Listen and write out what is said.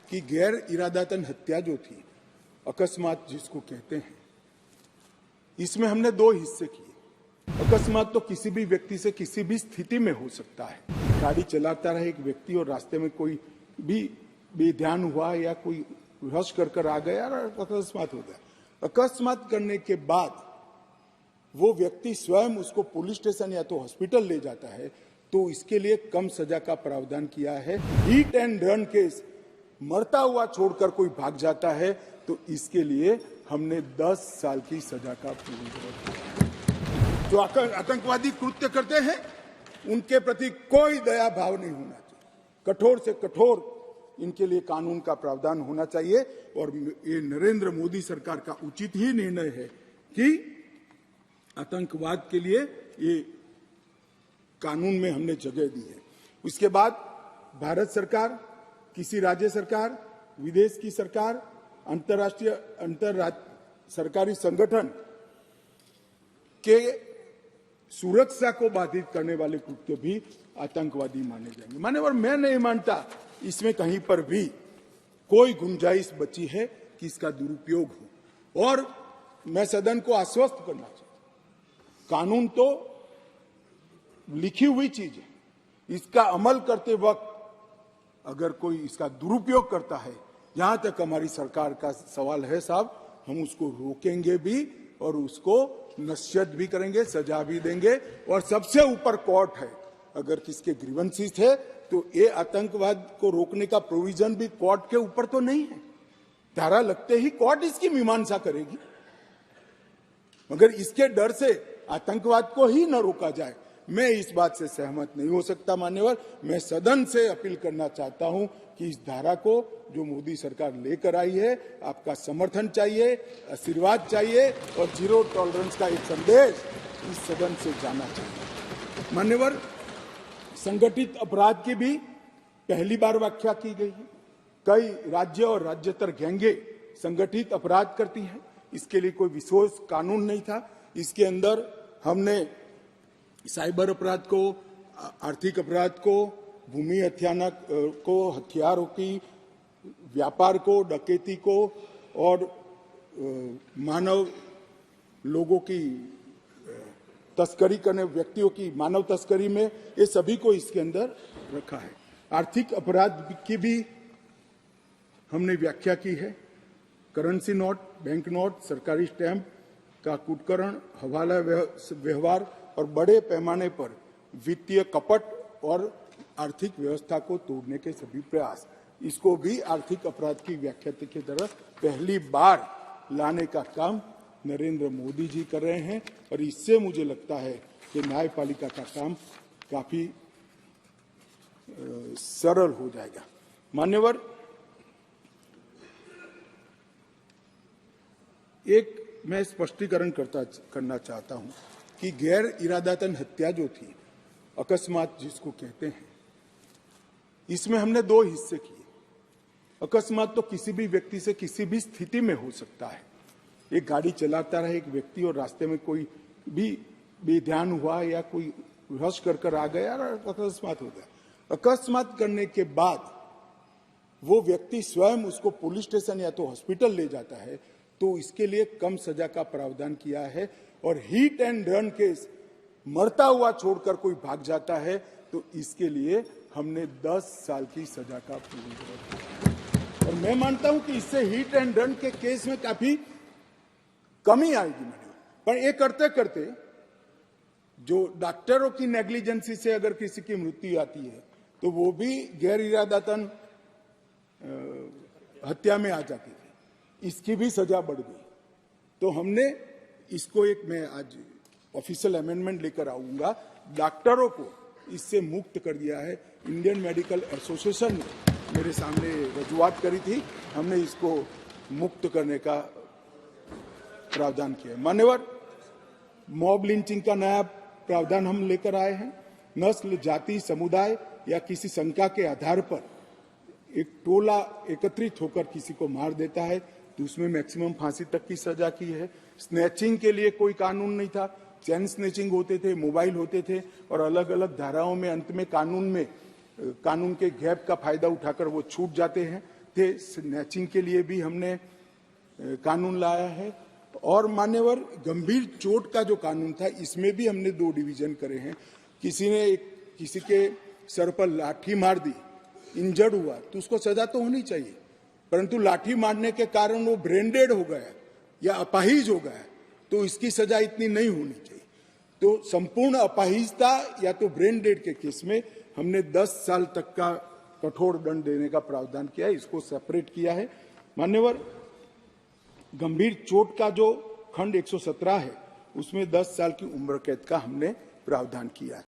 कि गैर इरादतन हत्या जो थी, अकस्मात जिसको कहते हैं, इसमें हमने दो हिस्से किए। अकस्मात तो किसी भी व्यक्ति से किसी भी स्थिति में हो सकता है। गाड़ी चलाता रहे एक व्यक्ति और रास्ते में कोई भी बेध्यान हुआ या कोई रश कर आ गया और अकस्मात हो गया। अकस्मात करने के बाद वो व्यक्ति स्वयं उसको पुलिस स्टेशन या तो हॉस्पिटल ले जाता है, तो इसके लिए कम सजा का प्रावधान किया है। हिट एंड रन केस, मरता हुआ छोड़कर कोई भाग जाता है, तो इसके लिए हमने 10 साल की सजा का प्रावधान किया। जो आतंकवादी कृत्य करते हैं उनके प्रति कोई दया भाव नहीं होना चाहिए। कठोर से कठोर इनके लिए कानून का प्रावधान होना चाहिए। और ये नरेंद्र मोदी सरकार का उचित ही निर्णय है कि आतंकवाद के लिए ये कानून में हमने जगह दी है। उसके बाद भारत सरकार, किसी राज्य सरकार, विदेश की सरकार, अंतर्राष्ट्रीय सरकारी संगठन के सुरक्षा को बाधित करने वाले कृत्य भी आतंकवादी माने जाएंगे। मान्यवर, मैं नहीं मानता इसमें कहीं पर भी कोई गुंजाइश बची है कि इसका दुरुपयोग हो। और मैं सदन को आश्वस्त करना चाहता हूं, कानून तो लिखी हुई चीज है, इसका अमल करते वक्त अगर कोई इसका दुरुपयोग करता है, यहां तक हमारी सरकार का सवाल है साहब, हम उसको रोकेंगे भी और उसको नसीहत भी करेंगे, सजा भी देंगे। और सबसे ऊपर कोर्ट है। अगर किसके ग्रीवेंसेस है तो ये आतंकवाद को रोकने का प्रोविजन भी कोर्ट के ऊपर तो नहीं है। धारा लगते ही कोर्ट इसकी मीमांसा करेगी, मगर इसके डर से आतंकवाद को ही न रोका जाए, मैं इस बात से सहमत नहीं हो सकता। मान्यवर, मैं सदन से अपील करना चाहता हूं कि इस धारा को जो मोदी सरकार लेकर आई है, आपका समर्थन चाहिए, आशीर्वाद चाहिए और जीरो टॉलरेंस का एक संदेश इस सदन से जाना चाहिए। मान्यवर, संगठित अपराध की भी पहली बार व्याख्या की गई है। कई राज्य और राज्यतर गैंगे संगठित अपराध करती हैं, इसके लिए कोई विशेष कानून नहीं था। इसके अंदर हमने साइबर अपराध को, आर्थिक अपराध को, भूमि हत्याना को, हथियारों की व्यापार को, डकैती को और मानव लोगों की तस्करी करने व्यक्तियों की मानव तस्करी में, ये सभी को इसके अंदर रखा है। आर्थिक अपराध की भी हमने व्याख्या की है। करेंसी नोट, बैंक नोट, सरकारी स्टैंप का कुटकरण, हवाला व्यवहार और बड़े पैमाने पर वित्तीय कपट और आर्थिक व्यवस्था को तोड़ने के सभी प्रयास, इसको भी आर्थिक अपराध की व्याख्या की तरह पहली बार लाने का काम नरेंद्र मोदी जी कर रहे हैं। और इससे मुझे लगता है कि न्यायपालिका का काम काफी सरल हो जाएगा। मान्यवर, एक मैं स्पष्टीकरण करना चाहता हूं कि गैर इरादतन हत्या जो थी, अकस्मात जिसको कहते हैं, इसमें हमने दो हिस्से किए। अकस्मात तो किसी भी व्यक्ति से किसी भी स्थिति में हो सकता है। एक गाड़ी चलाता रहे एक व्यक्ति और रास्ते में कोई भी बेध्यान हुआ या कोई रश कर आ गया और अकस्मात हो गया। अकस्मात करने के बाद वो व्यक्ति स्वयं उसको पुलिस स्टेशन या तो हॉस्पिटल ले जाता है, तो इसके लिए कम सजा का प्रावधान किया है। और हिट एंड रन केस, मरता हुआ छोड़कर कोई भाग जाता है, तो इसके लिए हमने 10 साल की सजा का प्रावधान किया। और मैं मानता हूं कि इससे हिट एंड रन के केस में काफी कमी आएगी। पर ये करते करते जो डॉक्टरों की नेग्लिजेंसी से अगर किसी की मृत्यु आती है, तो वो भी गैर इरादतन हत्या में आ जाती थी, इसकी भी सजा बढ़ गई। तो हमने इसको एक, मैं आज ऑफिशियल अमेंडमेंट लेकर आऊंगा, डॉक्टरों को इससे मुक्त कर दिया है। इंडियन मेडिकल एसोसिएशन ने मेरे सामने रजूआत करी थी, हमने इसको मुक्त करने का प्रावधान किया है। मान्यवर, मॉब लिंचिंग का नया प्रावधान हम लेकर आए हैं। नस्ल, जाति, समुदाय या किसी शंका के आधार पर एक टोला एकत्रित होकर किसी को मार देता है, तो उसमें मैक्सिमम फांसी तक की सजा की है। स्नैचिंग के लिए कोई कानून नहीं था, चैन स्नैचिंग होते थे, मोबाइल होते थे और अलग अलग धाराओं में अंत में कानून के गैप का फायदा उठाकर वो छूट जाते हैं। थे, स्नैचिंग के लिए भी हमने कानून लाया है। और मान्यवर, गंभीर चोट का जो कानून था, इसमें भी हमने 2 डिवीजन करे हैं। किसी के सर पर लाठी मार दी, इंजर्ड हुआ, तो उसको सजा तो होनी चाहिए, परंतु लाठी मारने के कारण वो ब्रेन डेड हो गया या अपाहिज हो गया, तो इसकी सजा इतनी नहीं होनी चाहिए। तो संपूर्ण अपाहिजता या तो ब्रेन डेड के केस में हमने 10 साल तक का कठोर दंड देने का प्रावधान किया है, इसको सेपरेट किया है। मान्यवर, गंभीर चोट का जो खंड 117 है, उसमें 10 साल की उम्र कैद का हमने प्रावधान किया है।